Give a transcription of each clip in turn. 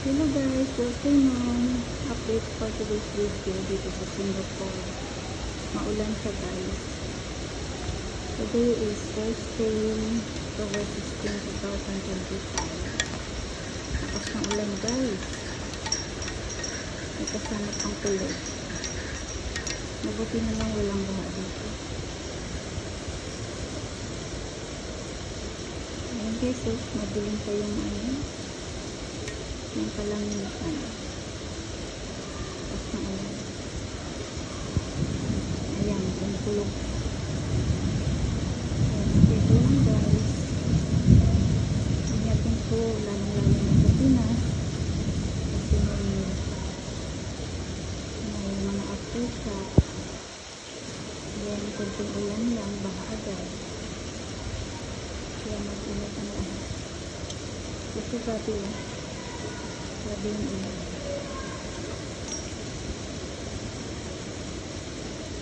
Hello guys, good afternoon. Update for today's video dito sa Singapore. Maulan siya guys. Today is Thursday, October 16, 2025. Tapos ng ulan guys. May kasama pang kulog. Mabuti na lang walang baha dito. Ayan guys, madilim pa yung yung palangitan. Tapos ng ulan. Ayan, kumukulog. Ayan, dito lang guys. Ingatin po, lalong-lalo na sa Pinas. Kasi may mga aftershock. Ayan, konting ulan lang, baha agad. Kaya mag-ingat ang lahat. Kasi gabi lang. Grabe yung ulan.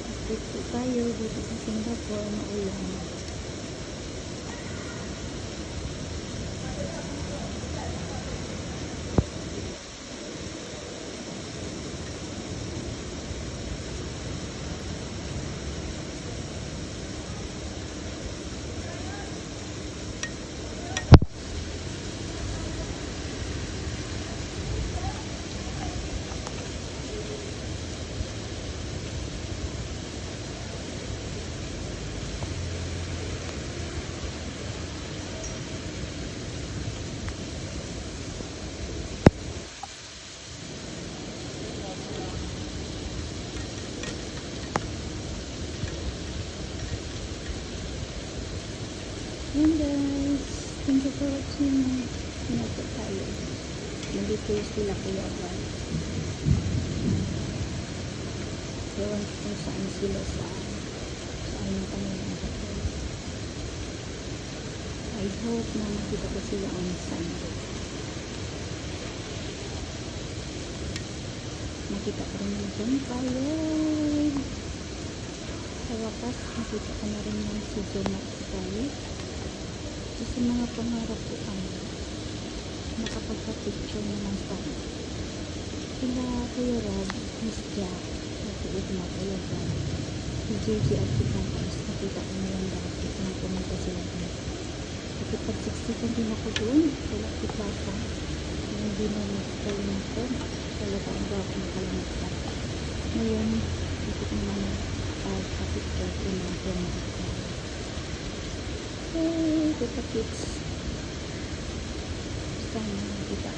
Update po tayo dito sa Singapore na ulan. Yan guys, thank you for watching. Pinapot tayo. Nandito sila Kuya Juan. Ewan ko kung saan sila saan yung kanilang hotel. I hope na makita ko sila on Sunday. Nakita ko rin yung John. Sa wakas, nakita ko na rin yung si John tayo. Kasi mga pangarap ko makapagpa-picture naman sana. Sila Kuya Rob, Miss Jack, natuod na talaga. Si JJ at si Pampers, nakita ko na lang dati nang pumunta sila doon. Kasi pag 60 din ako doon, wala si Papa. Hindi na nakalimutan. Talaga ang gawak nakalimutan. Ngayon, dito ko naman pag-picture ko na pumunta. Hey, kita kids. Sana kita